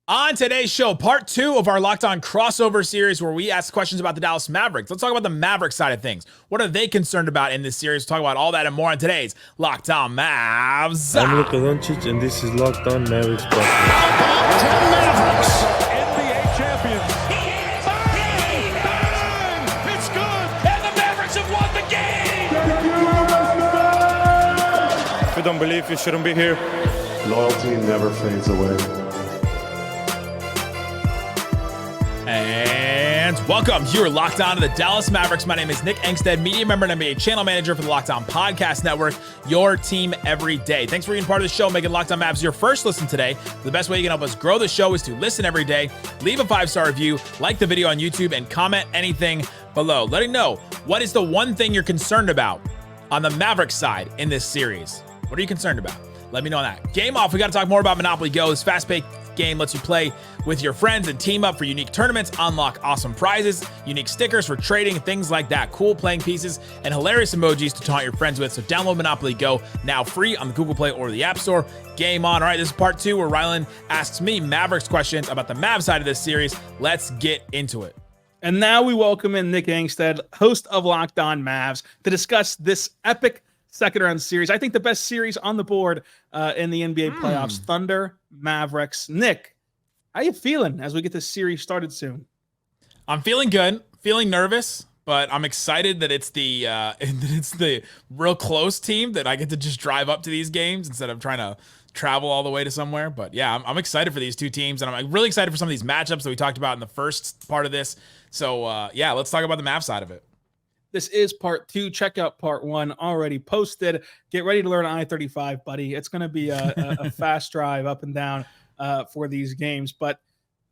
On today's show, part 2 of our Locked On crossover series where we ask questions about the Dallas Mavericks. Let's talk about the Mavericks side of things. What are they concerned about in this series? We'll talk about all that and more on today's Locked On Mavs. I'm Luka Doncic, and this is Locked On Mavericks podcast. Mavericks, NBA champions. Bang! It's good, and the Mavericks have won the game. If you don't believe, you shouldn't be here. Loyalty never fades away. And welcome. You're Locked On to the Dallas Mavericks. My name is Nick Angstadt, media member and NBA channel manager for the Locked On Podcast Network, your team every day. Thanks for being part of the show, making Locked On Mavs your first listen today. The best way you can help us grow the show is to listen every day, leave a 5-star review, like the video on YouTube, and comment anything below. Letting know what is the one thing you're concerned about on the Mavericks side in this series. What are you concerned about? Let me know on that. Game off, we got to talk more about Monopoly Go. This fast-paced game lets you play with your friends and team up for unique tournaments, unlock awesome prizes, unique stickers for trading, things like that. Cool playing pieces and hilarious emojis to taunt your friends with. So download Monopoly Go now free on the Google Play or the App Store. Game on. All right, this is part 2 where Rylan asks me Mavericks questions about the Mavs side of this series. Let's get into it. And now we welcome in Nick Angstadt, host of Locked On Mavs, to discuss this epic second round series. I think the best series on the board in the NBA playoffs. Thunder, Mavericks. Nick, how you feeling as we get this series started soon? I'm feeling good, feeling nervous, but I'm excited that it's the real close team that I get to just drive up to these games instead of trying to travel all the way to somewhere. But yeah, I'm excited for these two teams, and I'm really excited for some of these matchups that we talked about in the first part of this. So yeah, let's talk about the Mavs side of it. This is part 2. Check out part 1 already posted. Get ready to learn I-35, buddy. It's going to be a fast drive up and down for these games. But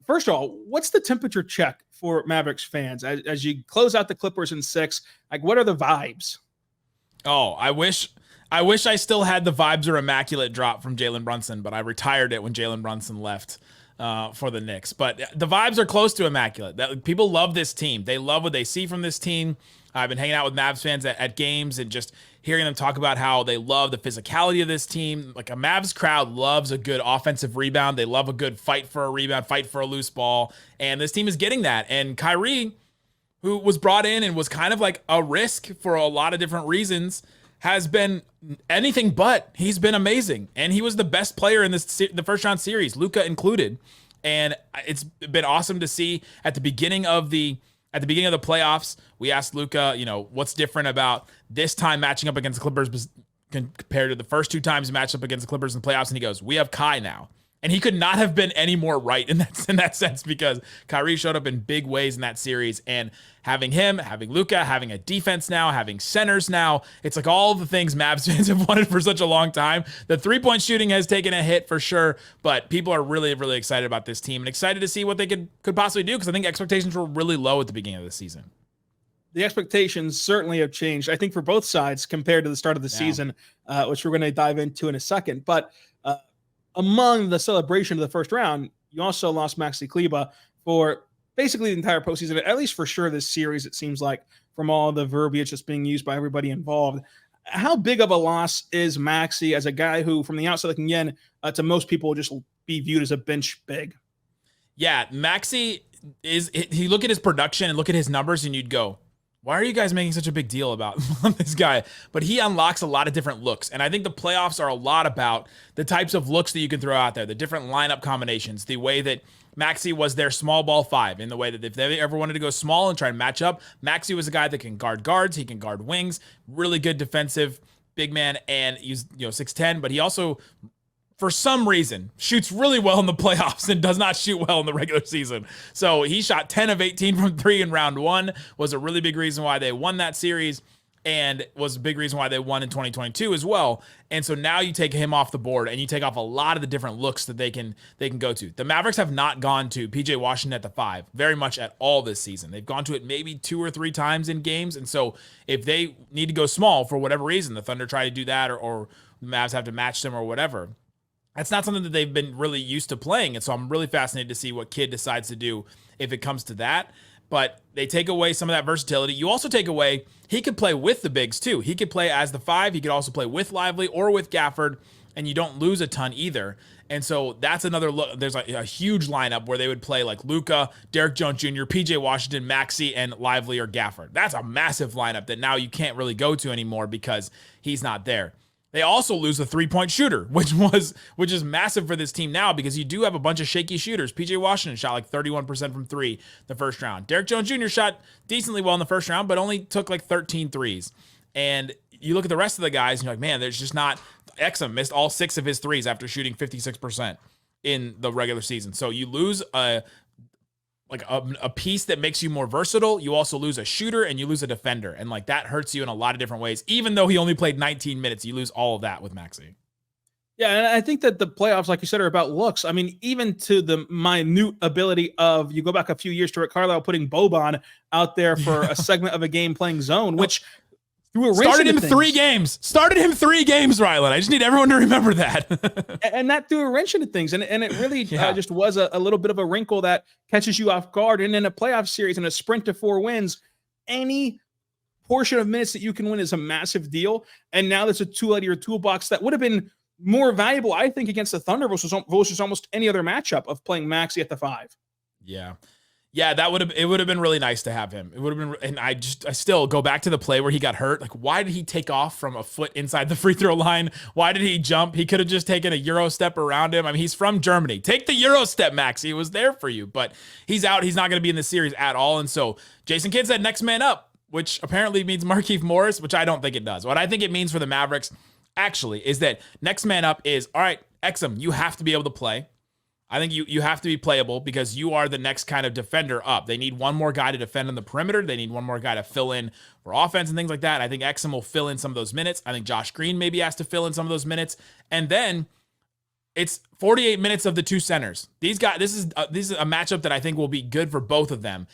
first of all, what's the temperature check for Mavericks fans as you close out the Clippers in 6? Like, what are the vibes? Oh, I wish I still had the vibes or immaculate drop from Jalen Brunson, but I retired it when Jalen Brunson left for the Knicks. But the vibes are close to immaculate. People love this team. They love what they see from this team. I've been hanging out with Mavs fans at games and just hearing them talk about how they love the physicality of this team. Like, a Mavs crowd loves a good offensive rebound. They love a good fight for a rebound, fight for a loose ball. And this team is getting that. And Kyrie, who was brought in and was kind of like a risk for a lot of different reasons, has been anything but. He's been amazing. And he was the best player in the first round series, Luka included. And it's been awesome to see at the beginning of the playoffs, we asked Luka, what's different about this time matching up against the Clippers compared to the first 2 times he matched up against the Clippers in the playoffs, and he goes, we have Kai now. And he could not have been any more right in that sense, because Kyrie showed up in big ways in that series. And having him, having Luka, having a defense now, having centers now, it's like all the things Mavs fans have wanted for such a long time. The 3-point shooting has taken a hit for sure, but people are really, really excited about this team and excited to see what they could possibly do, because I think expectations were really low at the beginning of the season. The expectations certainly have changed, I think, for both sides compared to the start of the season, which we're going to dive into in a second. But among the celebration of the first round, you also lost Maxi Kleber for basically the entire postseason, at least for sure this series, it seems like, from all the verbiage that's being used by everybody involved. How big of a loss is Maxi as a guy who, from the outside looking in, to most people, will just be viewed as a bench big? Yeah, Maxi you look at his production and look at his numbers and you'd go, why are you guys making such a big deal about this guy? But he unlocks a lot of different looks. And I think the playoffs are a lot about the types of looks that you can throw out there, the different lineup combinations, the way that Maxi was their small ball 5, in the way that if they ever wanted to go small and try and match up, Maxi was a guy that can guard guards, he can guard wings, really good defensive big man, and he's 6'10", but he also, for some reason, shoots really well in the playoffs and does not shoot well in the regular season. So he shot 10 of 18 from 3 in round 1, was a really big reason why they won that series, and was a big reason why they won in 2022 as well. And so now you take him off the board and you take off a lot of the different looks that they can go to. The Mavericks have not gone to PJ Washington at the 5 very much at all this season. They've gone to it maybe 2 or 3 times in games. And so if they need to go small for whatever reason, the Thunder try to do that, or the Mavs have to match them or whatever, that's not something that they've been really used to playing. And so I'm really fascinated to see what Kidd decides to do if it comes to that. But they take away some of that versatility. You also take away, he could play with the bigs too. He could play as the 5. He could also play with Lively or with Gafford. and you don't lose a ton either. And so that's another look. There's a huge lineup where they would play like Luka, Derrick Jones Jr., PJ Washington, Maxi, and Lively or Gafford. That's a massive lineup that now you can't really go to anymore because he's not there. They also lose a three-point shooter, which is massive for this team now because you do have a bunch of shaky shooters. PJ Washington shot like 31% from three the first round. Derrick Jones Jr. shot decently well in the first round, but only took like 13 threes. And you look at the rest of the guys, and you're like, man, there's just not. Exum missed all 6 of his threes after shooting 56% in the regular season. So you lose a piece that makes you more versatile. You also lose a shooter and you lose a defender. And like that hurts you in a lot of different ways. Even though he only played 19 minutes, you lose all of that with Maxi. Yeah, and I think that the playoffs, like you said, are about looks. I mean, even to the minute ability of, you go back a few years to Rick Carlisle putting Boban out there for a segment of a game playing zone, which started him 3 games. Started him 3 games, Rylan. I just need everyone to remember that. And that threw a wrench into things. And it really just was a little bit of a wrinkle that catches you off guard. And in a playoff series, in a sprint to 4 wins, any portion of minutes that you can win is a massive deal. And now there's a tool out of your toolbox that would have been more valuable, I think, against the Thunder versus almost any other matchup of playing Maxi at the 5. Yeah. Yeah, it would have been really nice to have him. It would have been, and I still go back to the play where he got hurt. Like, why did he take off from a foot inside the free throw line? Why did he jump? He could have just taken a Euro step around him. I mean, he's from Germany. Take the Euro step, Max. He was there for you, but he's out. He's not going to be in the series at all. And so Jason Kidd said next man up, which apparently means Markieff Morris, which I don't think it does. What I think it means for the Mavericks actually is that next man up is, all right, Exum, you have to be able to play. I think you have to be playable because you are the next kind of defender up. They need one more guy to defend on the perimeter. They need one more guy to fill in for offense and things like that. I think Exum will fill in some of those minutes. I think Josh Green maybe has to fill in some of those minutes. And then it's 48 minutes of the 2 centers. These guys, this is a matchup that I think will be good for both of them.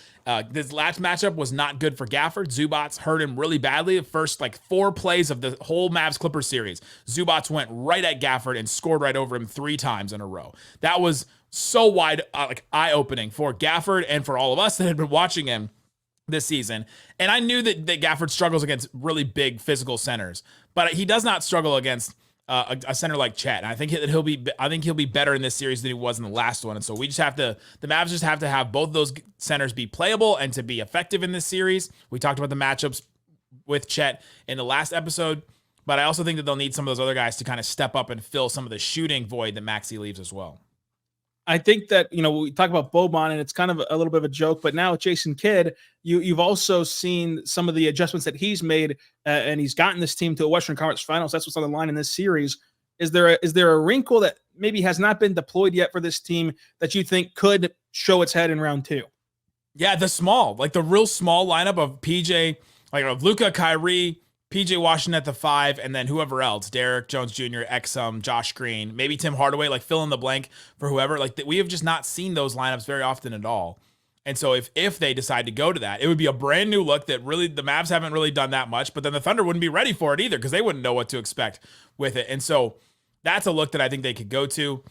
This last matchup was not good for Gafford. Zubats hurt him really badly. The first 4 plays of the whole Mavs Clippers series, Zubats went right at Gafford and scored right over him 3 times in a row. That was so wide, eye-opening for Gafford and for all of us that had been watching him this season. And I knew that Gafford struggles against really big physical centers, but he does not struggle against a center like Chet. And I think he'll be better in this series than he was in the last one. And so the Mavs just have to have both those centers be playable and to be effective in this series. We talked about the matchups with Chet in the last episode, but I also think that they'll need some of those other guys to kind of step up and fill some of the shooting void that Maxi leaves as well. I think that, we talk about Boban and it's kind of a little bit of a joke, but now with Jason Kidd, you've also seen some of the adjustments that he's made, and he's gotten this team to a Western Conference Finals. That's what's on the line in this series. Is there a wrinkle that maybe has not been deployed yet for this team that you think could show its head in round 2? Yeah, the real small lineup of PJ, of Luka, Kyrie, PJ Washington at the 5, and then whoever else, Derrick Jones Jr., Exum, Josh Green, maybe Tim Hardaway, fill in the blank for whoever. We have just not seen those lineups very often at all. And so if they decide to go to that, it would be a brand new look that really the Mavs haven't really done that much, but then the Thunder wouldn't be ready for it either because they wouldn't know what to expect with it. And so that's a look that I think they could go to.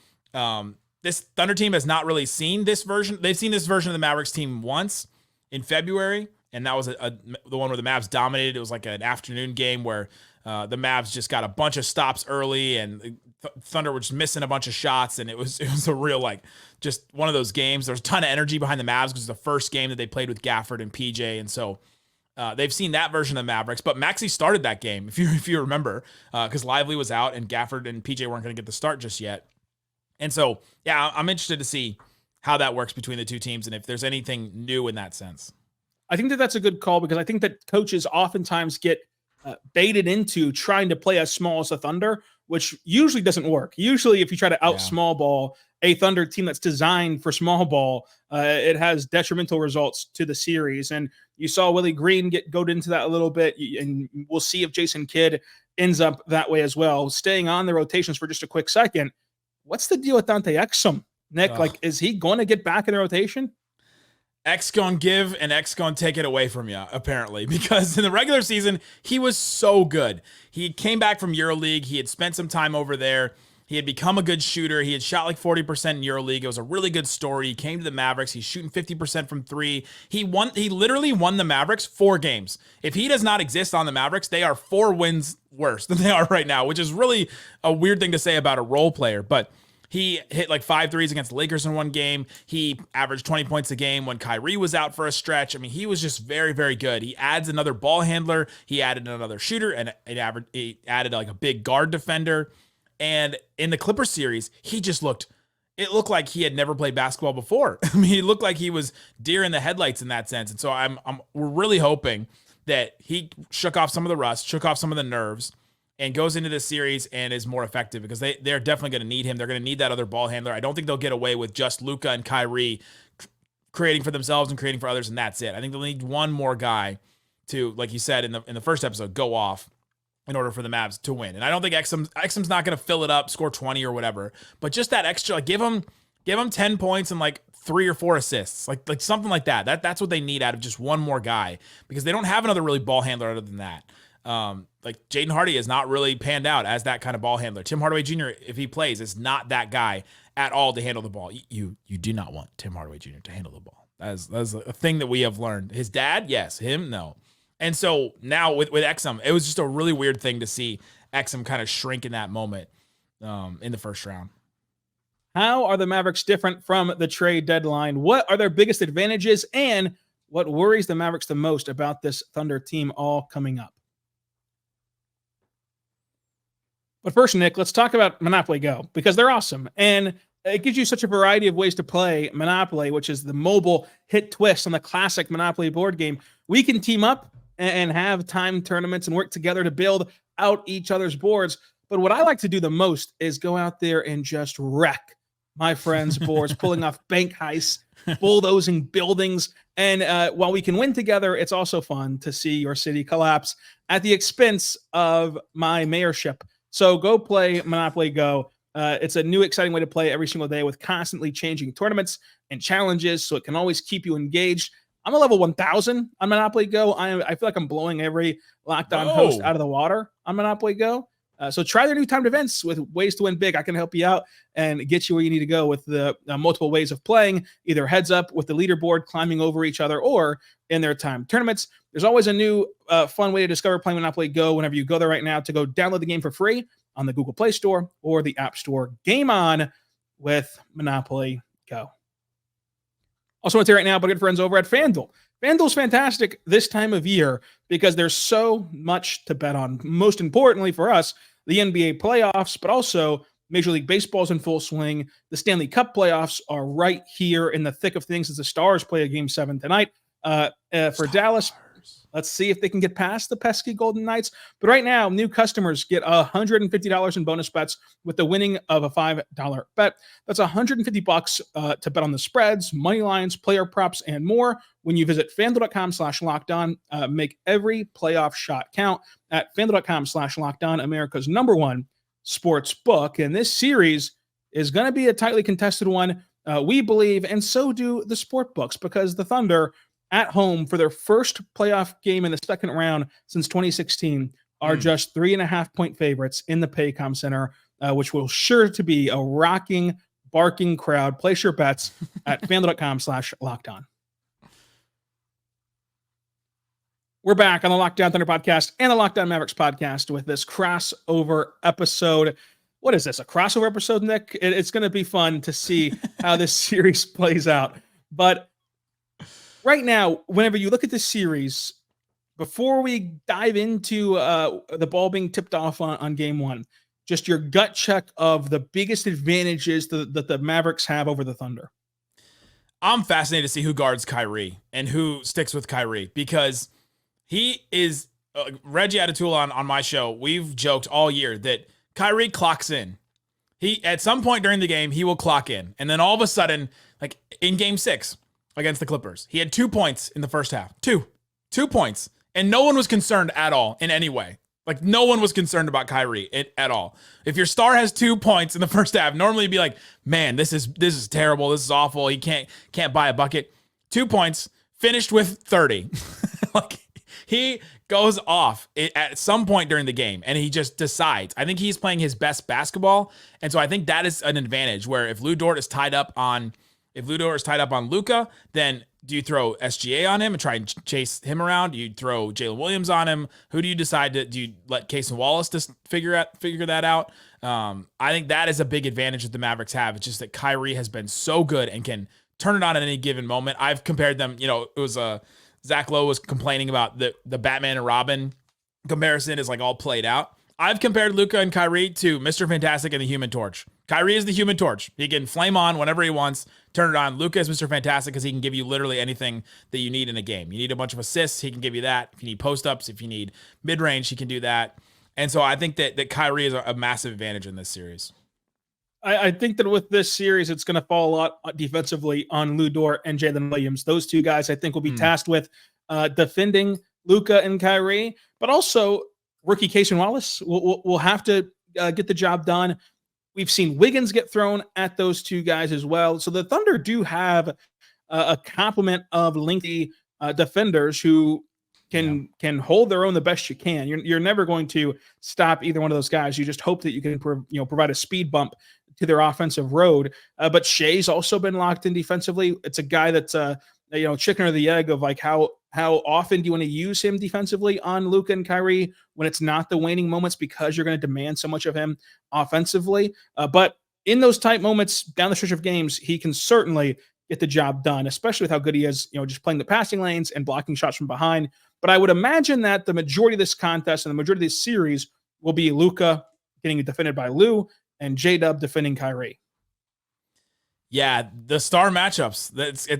This Thunder team has not really seen this version. They've seen this version of the Mavericks team once in February. And that was the one where the Mavs dominated. It was like an afternoon game where the Mavs just got a bunch of stops early, and Thunder were just missing a bunch of shots. And it was a real just one of those games. There's a ton of energy behind the Mavs because it was the first game that they played with Gafford and PJ, and so they've seen that version of the Mavericks. But Maxi started that game, if you remember, because Lively was out and Gafford and PJ weren't going to get the start just yet. And so yeah, I'm interested to see how that works between the two teams and if there's anything new in that sense. I think that that's a good call because I think that coaches oftentimes get baited into trying to play as small as the Thunder, which usually doesn't work. Usually, if you try to out small ball a Thunder team that's designed for small ball, it has detrimental results to the series. And you saw Willie Green get goaded into that a little bit, and we'll see if Jason Kidd ends up that way as well. Staying on the rotations for just a quick second, what's the deal with Dante Exum, Nick? Is he going to get back in the rotation? X gonna give and X gonna take it away from you, apparently, because in the regular season, he was so good. He came back from EuroLeague. He had spent some time over there. He had become a good shooter. He had shot like 40% in EuroLeague. It was a really good story. He came to the Mavericks. He's shooting 50% from three. He literally won the Mavericks 4 games. If he does not exist on the Mavericks, they are 4 wins worse than they are right now, which is really a weird thing to say about a role player. But he hit like 5 threes against the Lakers in one game. He averaged 20 points a game when Kyrie was out for a stretch. I mean, he was just very, very good. He adds another ball handler. He added another shooter, and he added like a big guard defender. And in the Clippers series, it looked like he had never played basketball before. I mean, he looked like he was deer in the headlights in that sense. And so we're really hoping that he shook off some of the rust, shook off some of the nerves, and goes into this series and is more effective, because they're definitely going to need him. They're going to need that other ball handler. I don't think they'll get away with just Luka and Kyrie creating for themselves and creating for others, and that's it. I think they'll need one more guy to, like you said in the first episode, go off in order for the Mavs to win. And I don't think Exum's not going to fill it up, score 20 or whatever, but just that extra, like give him 10 points and like 3 or 4 assists, like something like that. That's what they need out of just one more guy, because they don't have another really ball handler other than that. Like Jaden Hardy is not really panned out as that kind of ball handler. Tim Hardaway Jr., if he plays, is not that guy at all to handle the ball. You do not want Tim Hardaway Jr. to handle the ball. That's a thing that we have learned. His dad, yes. Him, no. And so now with Exum, it was just a really weird thing to see Exum kind of shrink in that moment in the first round. How are the Mavericks different from the trade deadline? What are their biggest advantages, and what worries the Mavericks the most about this Thunder team all coming up? But first, Nick, let's talk about Monopoly Go, because they're awesome. And it gives you such a variety of ways to play Monopoly, which is the mobile hit twist on the classic Monopoly board game. We can team up and have time tournaments and work together to build out each other's boards. But what I like to do the most is go out there and just wreck my friends' boards, pulling off bank heists, bulldozing buildings. And while we can win together, it's also fun to see your city collapse at the expense of my mayorship. So go play Monopoly Go. It's a new, exciting way to play every single day with constantly changing tournaments and challenges, so it can always keep you engaged. I'm a level 1,000 on Monopoly Go. I feel like I'm blowing every Locked On host out of the water on Monopoly Go. So try their new timed events with ways to win big. I can help you out and get you where you need to go with the multiple ways of playing, either heads up with the leaderboard, climbing over each other, or in their timed tournaments. There's always a new fun way to discover playing Monopoly Go whenever you go there right now to go download the game for free on the Google Play Store or the App Store. Game on with Monopoly Go. Also, want to say right now, but good friends over at FanDuel. FanDuel's fantastic this time of year because there's so much to bet on. Most importantly for us, the NBA playoffs, but also Major League Baseball's in full swing. The Stanley Cup playoffs are right here in the thick of things as the Stars play a Game 7 tonight. For Dallas, let's see if they can get past the pesky Golden Knights. But right now, new customers get $150 in bonus bets with the winning of a $5 bet. That's $150 to bet on the spreads, money lines, player props, and more when you visit FanDuel.com/lockedon. Make every playoff shot count at FanDuel.com/lockedon, America's #1 sports book. And this series is going to be a tightly contested one, we believe, and so do the sport books, because the Thunder at home for their first playoff game in the second round since 2016 are just 3.5-point favorites in the Paycom Center, which will sure to be a rocking, barking crowd. Place your bets at FanDuel.com/lockedon. We're back on the Lockdown Thunder podcast and the Lockdown Mavericks podcast with this crossover episode. What is this, a crossover episode, Nick? It's going to be fun to see how this series plays out. But right now, whenever you look at this series, before we dive into the ball being tipped off on game one, just your gut check of the biggest advantages that the Mavericks have over the Thunder. I'm fascinated to see who guards Kyrie and who sticks with Kyrie, because he is Reggie Adetul on my show. We've joked all year that Kyrie clocks in. He, at some point during the game, he will clock in. And then all of a sudden, like in game 6 against the Clippers, he had 2 points in the first half. Two points. And no one was concerned at all in any way. Like, no one was concerned about Kyrie at all. If your star has 2 points in the first half, normally you'd be like, man, this is terrible. This is awful. He can't buy a bucket. 2 points, finished with 30. Like, he goes off at some point during the game, and he just decides. I think he's playing his best basketball, and so I think that is an advantage. Where if Lou Dort is tied up on Luka, then do you throw SGA on him and try and chase him around? Do you throw Jalen Williams on him? Who do you decide to do? You let Casey Wallace just figure that out? I think that is a big advantage that the Mavericks have. It's just that Kyrie has been so good and can turn it on at any given moment. I've compared them. It was Zach Lowe was complaining about the Batman and Robin comparison is like all played out. I've compared Luka and Kyrie to Mr. Fantastic and the Human Torch. Kyrie is the Human Torch. He can flame on whenever he wants, turn it on. Luka is Mr. Fantastic because he can give you literally anything that you need in a game. You need a bunch of assists, he can give you that. If you need post-ups, if you need mid-range, he can do that. And so I think that Kyrie is a massive advantage in this series. I think that with this series, it's going to fall a lot defensively on Lou Dort and Jalen Williams. Those two guys, I think, will be tasked with defending Luka and Kyrie, but also rookie Casey Wallace will have to get the job done. We've seen Wiggins get thrown at those two guys as well. So the Thunder do have a complement of lengthy defenders who can hold their own the best you can. You're never going to stop either one of those guys. You just hope that you can provide a speed bump to their offensive road. But Shay's also been locked in defensively. It's a guy that's chicken or the egg of like how often do you want to use him defensively on Luka and Kyrie when it's not the waning moments because you're going to demand so much of him offensively. But in those tight moments down the stretch of games, he can certainly get the job done, especially with how good he is, just playing the passing lanes and blocking shots from behind. But I would imagine that the majority of this contest and the majority of this series will be Luka getting defended by Lou and J-Dub defending Kyrie. Yeah, the star matchups.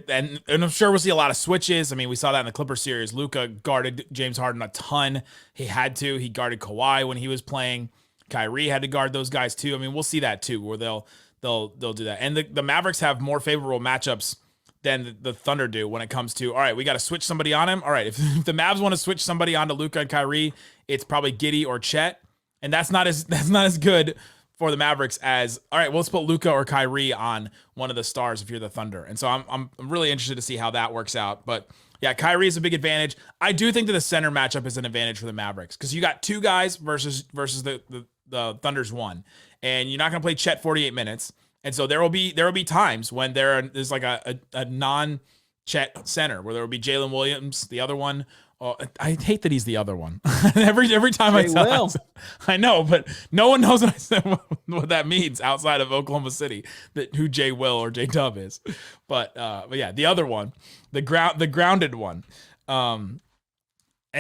And I'm sure we'll see a lot of switches. I mean, we saw that in the Clippers series. Luka guarded James Harden a ton. He had to. He guarded Kawhi when he was playing. Kyrie had to guard those guys too. I mean, we'll see that too, where they'll do that. And the Mavericks have more favorable matchups than the Thunder do when it comes to, all right, we got to switch somebody on him. All right, if the Mavs want to switch somebody onto Luka and Kyrie, it's probably Giddey or Chet, and that's not as good for the Mavericks as, all right, well, let's put Luka or Kyrie on one of the stars if you're the Thunder. And so I'm really interested to see how that works out. But yeah, Kyrie is a big advantage. I do think that the center matchup is an advantage for the Mavericks because you got two guys versus the Thunder's one, and you're not going to play Chet 48 minutes. And so there will be times when there's like a non-Chet center where there will be Jalen Williams, the other one. Oh, I hate that he's the other one. every time I know, but no one knows what that means outside of Oklahoma City, who Jay Will or J Dub is. But yeah, the other one, the grounded one. And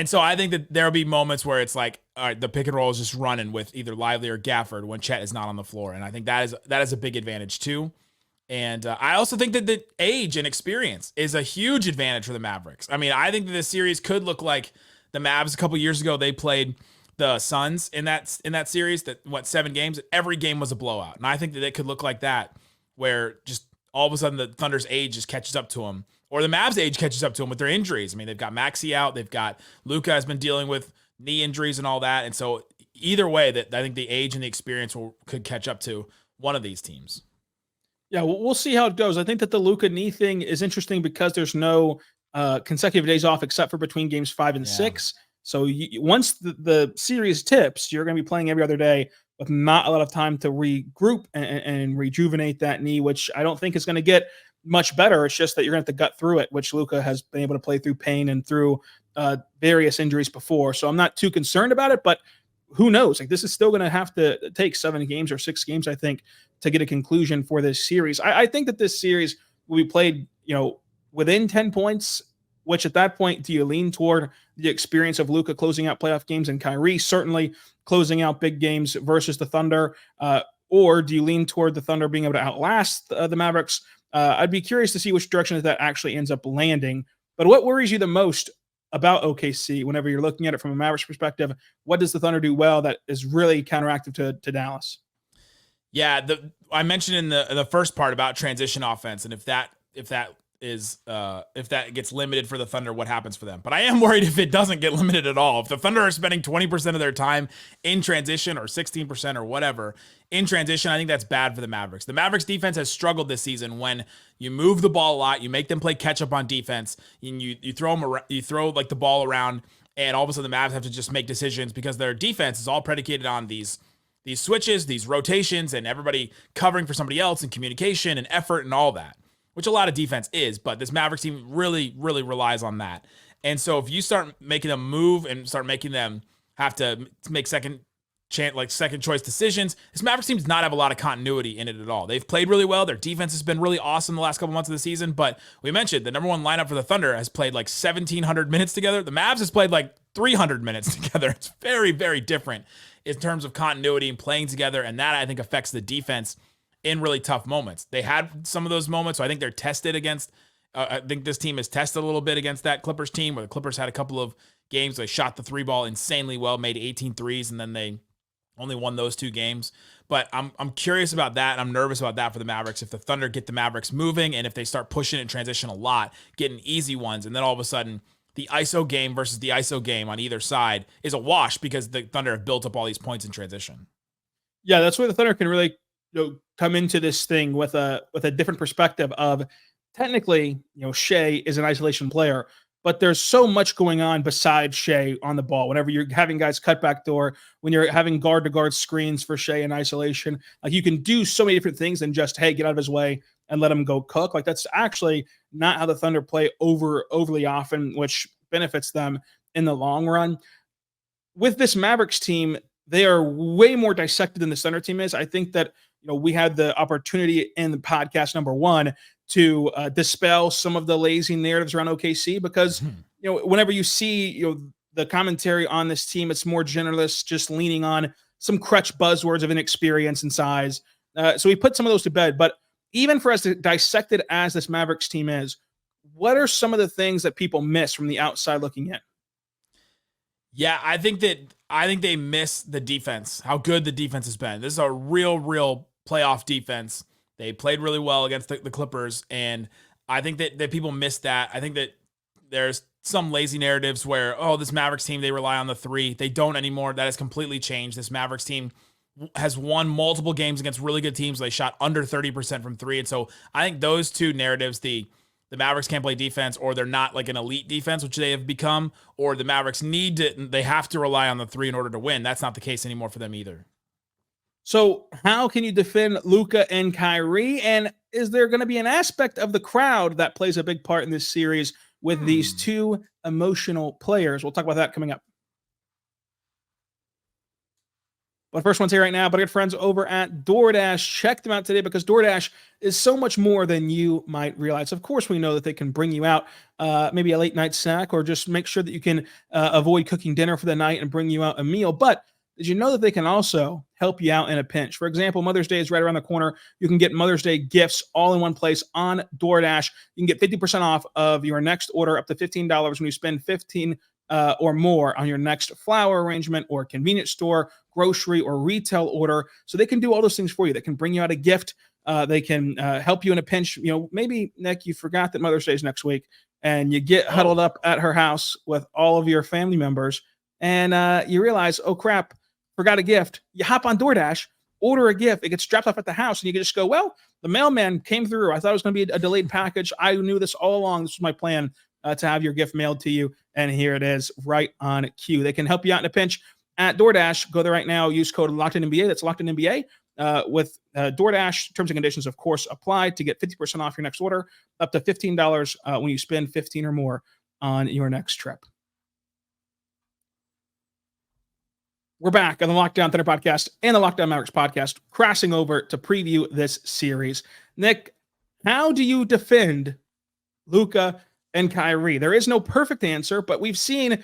so I think that there'll be moments where it's like, all right, the pick and roll is just running with either Lively or Gafford when Chet is not on the floor. And I think that is a big advantage too. And I also think that the age and experience is a huge advantage for the Mavericks. I mean, I think that this series could look like the Mavs a couple years ago. They played the Suns in that series that went 7 games. Every game was a blowout. And I think that it could look like that, where just all of a sudden the Thunder's age just catches up to them, or the Mavs' age catches up to them with their injuries. I mean, they've got Maxi out. They've got Luka has been dealing with knee injuries and all that. And so either way, that I think the age and the experience could catch up to one of these teams. Yeah, we'll see how it goes. I think that the Luka knee thing is interesting because there's no consecutive days off except for between games 5 and 6. So once the series tips, you're going to be playing every other day with not a lot of time to regroup and rejuvenate that knee, which I don't think is going to get much better. It's just that you're going to have to gut through it, which Luka has been able to play through pain and through various injuries before. So I'm not too concerned about it, but who knows? Like, this is still going to have to take 7 games or 6 games, I think, to get a conclusion for this series. I think that this series will be played, within 10 points, which at that point, do you lean toward the experience of Luka closing out playoff games and Kyrie certainly closing out big games versus the Thunder? Or do you lean toward the Thunder being able to outlast the Mavericks? I'd be curious to see which direction that actually ends up landing. But what worries you the most about OKC whenever you're looking at it from a Mavericks perspective? What does the Thunder do well that is really counteractive to Dallas? Yeah, I mentioned in the first part about transition offense, and if that gets limited for the Thunder, what happens for them? But I am worried if it doesn't get limited at all. If the Thunder are spending 20% of their time in transition or 16% or whatever in transition, I think that's bad for the Mavericks. The Mavericks defense has struggled this season when you move the ball a lot, you make them play catch up on defense, and you throw like the ball around, And all of a sudden the Mavs have to just make decisions because their defense is all predicated on these switches, these rotations, and everybody covering for somebody else, and communication and effort and all that, which a lot of defense is. But this Mavericks team really, really relies on that. And so if you start making them move and start making them have to make second choice decisions, this Mavericks team does not have a lot of continuity in it at all. They've played really well. Their defense has been really awesome the last couple months of the season. But we mentioned the number one lineup for the Thunder has played like 1,700 minutes together. The Mavs has played like 300 minutes together. It's very, very different in terms of continuity and playing together. And that, I think, affects the defense in really tough moments. They had some of those moments. So I think they're tested against, I think this team is tested a little bit against that Clippers team, where the Clippers had a couple of games. They shot the three ball insanely well, made 18 threes, and then they only won those 2 games. But I'm curious about that, and I'm nervous about that for the Mavericks. If the Thunder get the Mavericks moving, and if they start pushing and transition a lot, getting easy ones, and then all of a sudden the ISO game versus the ISO game on either side is a wash because the Thunder have built up all these points in transition. Yeah, that's where the Thunder can really come into this thing with a different perspective of, technically, Shay is an isolation player, but there's so much going on besides Shay on the ball. Whenever you're having guys cut back door, when you're having guard-to-guard screens for Shay in isolation, like, you can do so many different things than just, hey, get out of his way and let him go cook. Like, that's actually not how the Thunder play overly often, which benefits them in the long run. With this Mavericks team, they are way more dissected than the Thunder team is. I think that we had the opportunity in the podcast number 1 to dispel some of the lazy narratives around OKC, because whenever you see the commentary on this team, it's more generalist, just leaning on some crutch buzzwords of inexperience and size. So we put some of those to bed. But even for as dissected as this Mavericks team is, what are some of the things that people miss from the outside looking in? Yeah, I think they miss the defense, how good the defense has been. This is a real playoff defense. They played really well against the Clippers, and I think that people miss that. I think that there's some lazy narratives where, this Mavericks team, they rely on the 3. They don't anymore. That has completely changed. This Mavericks team has won multiple games against really good teams. They shot under 30% from 3. And so I think those 2 narratives, the Mavericks can't play defense, or they're not like an elite defense, which they have become, or the Mavericks they have to rely on the 3 in order to win. That's not the case anymore for them either. So how can you defend Luka and Kyrie? And is there going to be an aspect of the crowd that plays a big part in this series with these 2 emotional players? We'll talk about that coming up. But first one's here right now, but our good friends over at DoorDash. Check them out today, because DoorDash is so much more than you might realize. Of course, we know that they can bring you out maybe a late night snack, or just make sure that you can avoid cooking dinner for the night and bring you out a meal. But did you know that they can also help you out in a pinch? For example, Mother's Day is right around the corner. You can get Mother's Day gifts all in one place on DoorDash. You can get 50% off of your next order, up to $15 when you spend $15 or more on your next flower arrangement or convenience store, grocery, or retail order. So they can do all those things for you. They can bring you out a gift. They can help you in a pinch. Maybe, Nick, you forgot that Mother's Day is next week, and you get huddled up at her house with all of your family members, and you realize, oh crap, forgot a gift. You hop on DoorDash, order a gift. It gets dropped off at the house, and you can just go, well, the mailman came through. I thought it was going to be a delayed package. I knew this all along. This was my plan, to have your gift mailed to you. And here it is, right on cue. They can help you out in a pinch at DoorDash. Go there right now. Use code LOCKEDINNBA. That's LOCKEDINNBA. With DoorDash, terms and conditions, of course, apply to get 50% off your next order, up to $15 when you spend 15 or more on your next trip. We're back on the Lockdown Thunder podcast and the Lockdown Mavericks podcast, crossing over to preview this series. Nick, how do you defend Luka and Kyrie? There is no perfect answer, but we've seen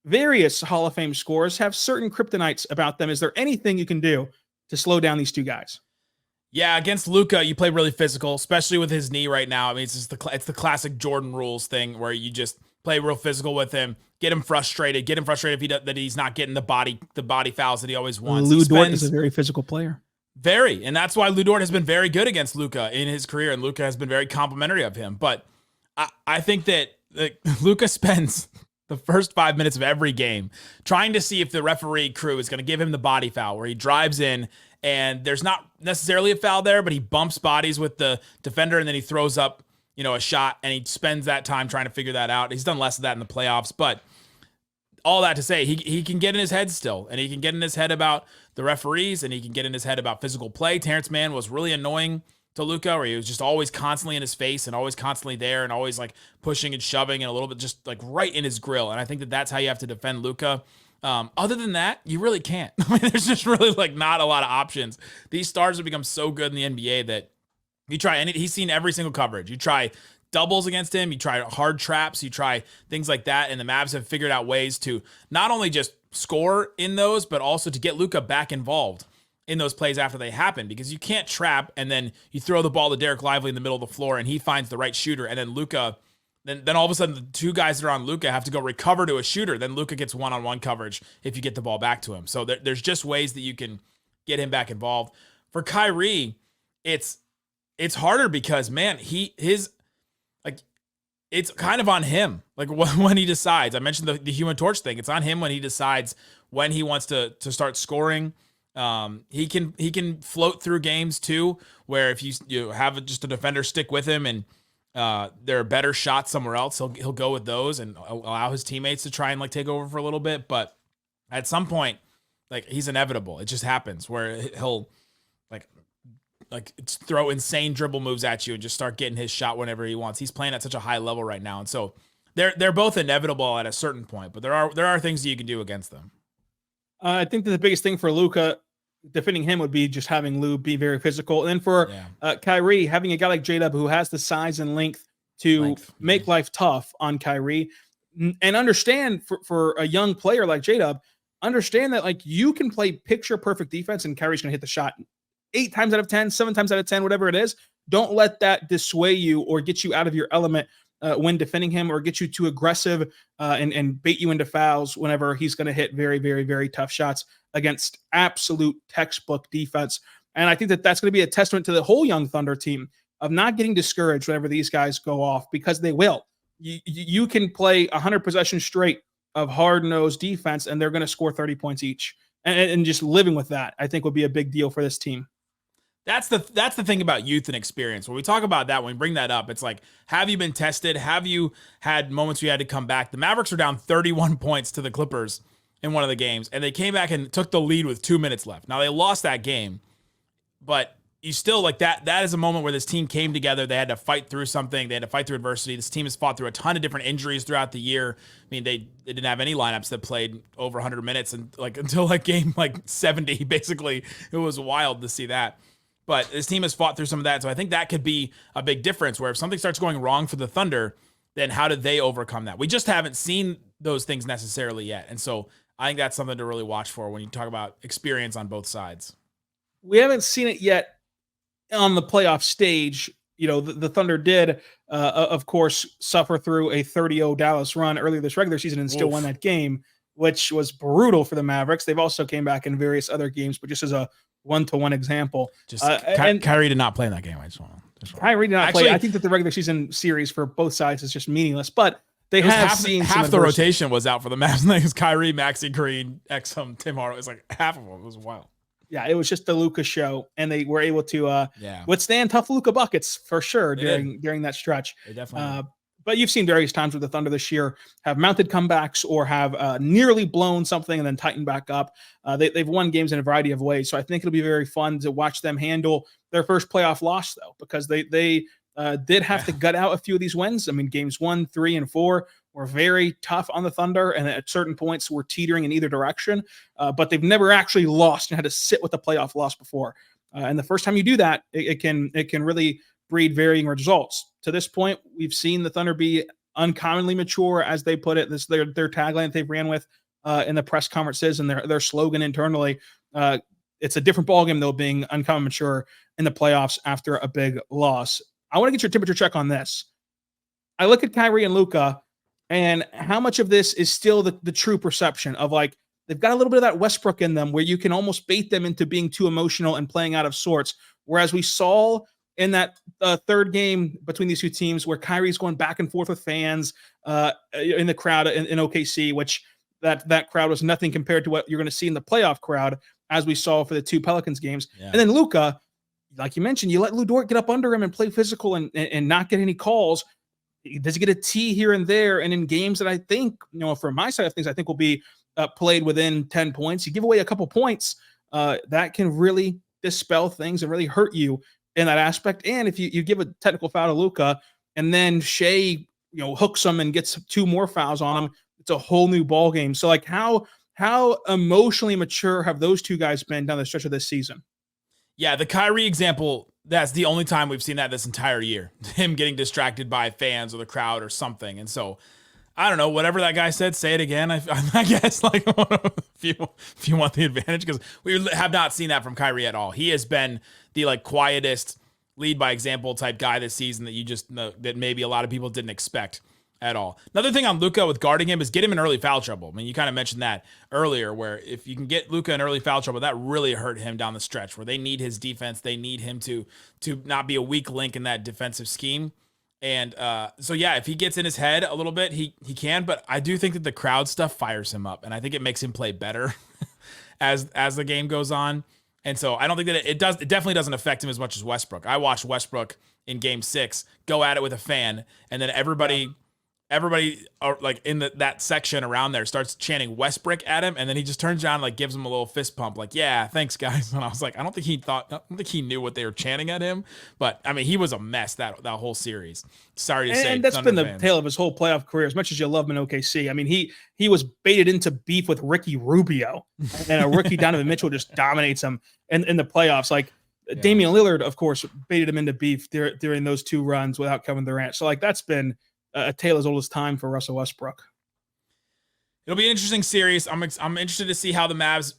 various Hall of Fame scores have certain kryptonites about them. Is there anything you can do to slow down these 2 guys? Yeah, against Luka, you play really physical, especially with his knee right now. I mean, it's the classic Jordan rules thing where you just play real physical with him, get him frustrated that he's not getting the body fouls that he always wants. Lu Dort is a very physical player. Very, and that's why Lu Dort has been very good against Luka in his career, and Luka has been very complimentary of him. But I think that Luka spends the first 5 minutes of every game trying to see if the referee crew is going to give him the body foul, where he drives in and there's not necessarily a foul there, but he bumps bodies with the defender and then he throws up, a shot, and he spends that time trying to figure that out. He's done less of that in the playoffs, but all that to say, he can get in his head still, and he can get in his head about the referees, and he can get in his head about physical play. Terrence Mann was really annoying to Luka, where he was just always constantly in his face and always constantly there and always like pushing and shoving and a little bit just like right in his grill. And I think that that's how you have to defend Luka. Other than that, you really can't. I mean, there's just really like not a lot of options. These stars have become so good in the NBA that you try, and he's seen every single coverage. You try doubles against him, you try hard traps, you try things like that, and the Mavs have figured out ways to not only just score in those, but also to get Luka back involved in those plays after they happen, because you can't trap and then you throw the ball to Derek Lively in the middle of the floor and he finds the right shooter, and then Luka, then all of a sudden the two guys that are on Luka have to go recover to a shooter. Then Luka gets one-on-one coverage if you get the ball back to him. So there's just ways that you can get him back involved. For Kyrie, it's harder because, man, it's kind of on him. Like when he decides, I mentioned the Human Torch thing. It's on him when he decides when he wants to start scoring. He can float through games too, where if you have just a defender stick with him and there are better shots somewhere else, he'll go with those and allow his teammates to try and like take over for a little bit. But at some point, like, he's inevitable. It just happens where he'll like throw insane dribble moves at you and just start getting his shot whenever he wants. He's playing at such a high level right now. And so they're both inevitable at a certain point, but there are things that you can do against them. I think that the biggest thing for Luka, defending him, would be just having Lou be very physical. And then for Kyrie, having a guy like J-Dub who has the size and length to make life tough on Kyrie, and understand for a young player like J-Dub, understand that like you can play picture perfect defense and Kyrie's going to hit the shot 8 times out of 10, 7 times out of 10, whatever it is. Don't let that dissuade you or get you out of your element when defending him, or get you too aggressive and bait you into fouls whenever he's going to hit very, very, very tough shots against absolute textbook defense. And I think that that's going to be a testament to the whole young Thunder team of not getting discouraged whenever these guys go off, because they will. You can play 100 possessions straight of hard-nosed defense, and they're going to score 30 points each. And just living with that, I think, would be a big deal for this team. That's the thing about youth and experience. When we talk about that, when we bring that up, it's like, have you been tested? Have you had moments where you had to come back? The Mavericks were down 31 points to the Clippers in one of the games, and they came back and took the lead with 2 minutes left. Now, they lost that game, but you still, like, that is a moment where this team came together. They had to fight through something. They had to fight through adversity. This team has fought through a ton of different injuries throughout the year. I mean, they didn't have any lineups that played over 100 minutes and until like game 70, basically. It was wild to see that. But this team has fought through some of that. So I think that could be a big difference, where if something starts going wrong for the Thunder, then how did they overcome that? We just haven't seen those things necessarily yet. And so I think that's something to really watch for when you talk about experience on both sides. We haven't seen it yet on the playoff stage. You know, the Thunder did, of course, suffer through a 30-0 Dallas run earlier this regular season and still won that game, which was brutal for the Mavericks. They've also came back in various other games, but just as a one-to-one example. Kyrie did not play in that game. Kyrie did not play. I think that the regular season series for both sides is just meaningless, but they have seen half the rotation was out for the Mavs. It was Kyrie, Maxi, Green, Exum, Tim Hardaway. It was like half of them. It was wild. Yeah, it was just the Luka show, and they were able to withstand tough Luka buckets for sure during that stretch. They definitely but you've seen various times where the Thunder this year have mounted comebacks or have nearly blown something and then tightened back up. They've won games in a variety of ways, so I think it'll be very fun to watch them handle their first playoff loss, though, because they did have to gut out a few of these wins. I mean, games 1, 3, and 4 were very tough on the Thunder, and at certain points were teetering in either direction, but they've never actually lost and had to sit with a playoff loss before. And the first time you do that, it can really breed varying results. To this point, we've seen the Thunder be uncommonly mature, as they put it. This their tagline that they've ran with in the press conferences and their slogan internally. It's a different ballgame, though, being uncommon mature in the playoffs after a big loss. I want to get your temperature check on this. I look at Kyrie and Luka, and how much of this is still the true perception of, like, they've got a little bit of that Westbrook in them, where you can almost bait them into being too emotional and playing out of sorts. Whereas we saw in that third game between these two teams, where Kyrie's going back and forth with fans in the crowd in OKC, which that crowd was nothing compared to what you're going to see in the playoff crowd, as we saw for the 2 Pelicans games. Yeah. And then Luka, like you mentioned, you let Lu Dort get up under him and play physical and not get any calls. Does he get a T here and there? And in games that I think, from my side of things, I think will be played within 10 points, you give away a couple points, that can really dispel things and really hurt you in that aspect. And if you give a technical foul to Luka and then Shay, hooks him and gets 2 more fouls on him, it's a whole new ball game. So like how emotionally mature have those two guys been down the stretch of this season? Yeah, the Kyrie example, that's the only time we've seen that this entire year. Him getting distracted by fans or the crowd or something. And so, I don't know, whatever that guy said, say it again. I guess, like, if you want the advantage, because we have not seen that from Kyrie at all. He has been the, like, quietest, lead by example type guy this season that maybe a lot of people didn't expect at all. Another thing on Luka with guarding him is get him in early foul trouble. I mean, you kind of mentioned that earlier, where if you can get Luka in early foul trouble, that really hurt him down the stretch, where they need his defense. They need him to not be a weak link in that defensive scheme. And so, yeah, if he gets in his head a little bit, he can. But I do think that the crowd stuff fires him up, and I think it makes him play better as the game goes on. And so I don't think that it definitely doesn't affect him as much as Westbrook. I watched Westbrook in Game 6 go at it with a fan, and then everybody like in that section around there starts chanting Westbrook at him, and then he just turns around and like gives him a little fist pump, like, yeah, thanks guys. And I was like, I don't think he knew what they were chanting at him, but I mean, he was a mess that whole series. Sorry to say. And that's Thunder been the tale of his whole playoff career. As much as you love him in OKC, I mean, he was baited into beef with Ricky Rubio, and a rookie Donovan Mitchell just dominates him in the playoffs. Like, yeah. Damian Lillard, of course, baited him into beef during those 2 runs without Kevin Durant. So like, that's been a tale as old as time for Russell Westbrook. It'll be an interesting series. I'm interested to see how the Mavs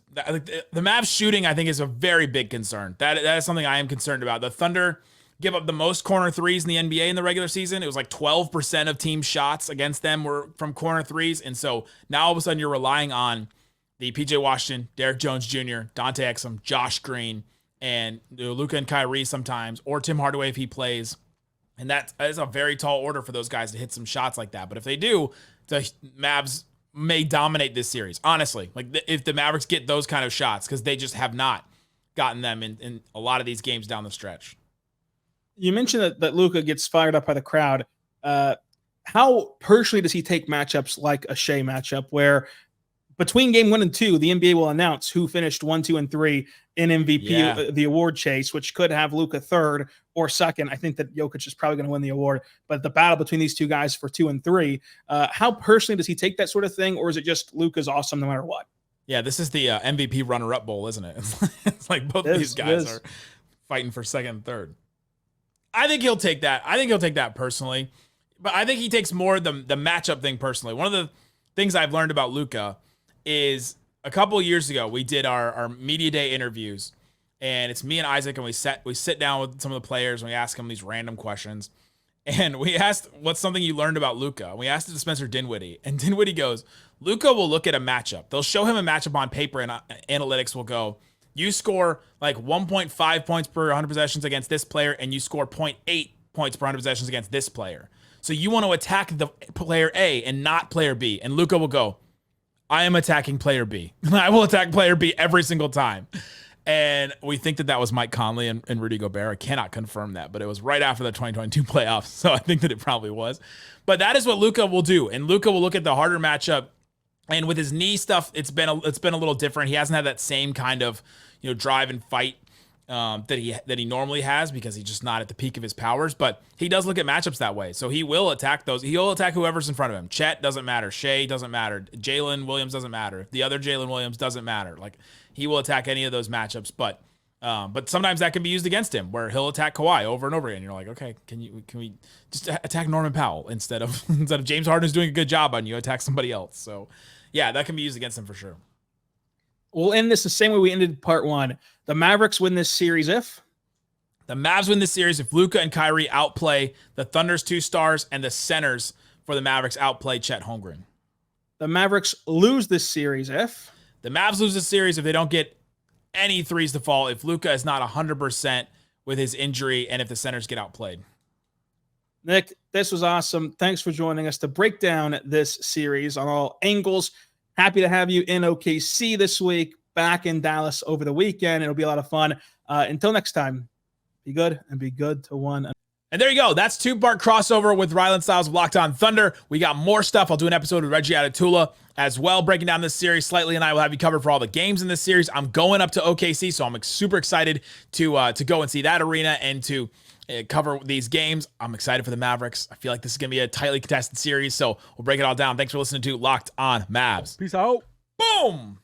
shooting, I think, is a very big concern. That is something I am concerned about. The Thunder give up the most corner threes in the NBA in the regular season. It was like 12% of team shots against them were from corner threes. And so now all of a sudden you're relying on the PJ Washington, Derek Jones Jr., Dante Exum, Josh Green, and Luka and Kyrie sometimes, or Tim Hardaway if he plays. And that is a very tall order for those guys to hit some shots like that. But if they do, the Mavs may dominate this series. Honestly, like if the Mavericks get those kind of shots, because they just have not gotten them in a lot of these games down the stretch. You mentioned that Luka gets fired up by the crowd. How personally does he take matchups like a Shai matchup, where between game 1 and 2, the NBA will announce who finished 1, 2, and 3 in MVP, the award chase, which could have Luka 3rd or 2nd. I think that Jokic is probably going to win the award, but the battle between these two guys for 2 and 3, how personally does he take that sort of thing, or is it just Luka's awesome no matter what? Yeah, this is the MVP runner-up bowl, isn't it? It's like both of these guys are fighting for 2nd and 3rd. I think he'll take that. I think he'll take that personally, but I think he takes more the matchup thing personally. One of the things I've learned about Luka is a couple of years ago, we did our media day interviews, and it's me and Isaac, and we sit down with some of the players, and we ask them these random questions. And we asked, what's something you learned about Luka? And we asked it to Spencer Dinwiddie, and Dinwiddie goes, Luka will look at a matchup. They'll show him a matchup on paper, and analytics will go, you score like 1.5 points per 100 possessions against this player, and you score 0.8 points per 100 possessions against this player. So you want to attack the player A and not player B. And Luka will go, I am attacking player B. I will attack player B every single time. And we think that was Mike Conley and Rudy Gobert. I cannot confirm that, but it was right after the 2022 playoffs. So I think that it probably was. But that is what Luka will do. And Luka will look at the harder matchup. And with his knee stuff, it's been a little different. He hasn't had that same kind of, drive and fight that he normally has, because he's just not at the peak of his powers. But he does look at matchups that way. So he will attack those. He'll attack whoever's in front of him. Chet doesn't matter. Shai doesn't matter. Jalen Williams doesn't matter. The other Jalen Williams doesn't matter. Like, he will attack any of those matchups. But sometimes that can be used against him, where he'll attack Kawhi over and over again. You're like, okay, can we just attack Norman Powell instead of James Harden, who's doing a good job on you, attack somebody else. So yeah, that can be used against him for sure. We'll end this the same way we ended part 1. The Mavericks win this series if? The Mavs win this series if Luka and Kyrie outplay the Thunder's 2 stars, and the centers for the Mavericks outplay Chet Holmgren. The Mavericks lose this series if? The Mavs lose this series if they don't get any threes to fall, if Luka is not 100% with his injury, and if the centers get outplayed. Nick, this was awesome. Thanks for joining us to break down this series on all angles. Happy to have you in OKC this week, back in Dallas over the weekend. It'll be a lot of fun. Until next time, be good and be good to one another. And there you go. That's 2-part crossover with Rylan Stiles of Locked On Thunder. We got more stuff. I'll do an episode with Reggie Atatula as well, breaking down this series slightly, and I will have you covered for all the games in this series. I'm going up to OKC, so I'm super excited to go and see that arena and to cover these games. I'm excited for the Mavericks. I feel like this is going to be a tightly contested series, so we'll break it all down. Thanks for listening to Locked On Mavs. Peace out. Boom!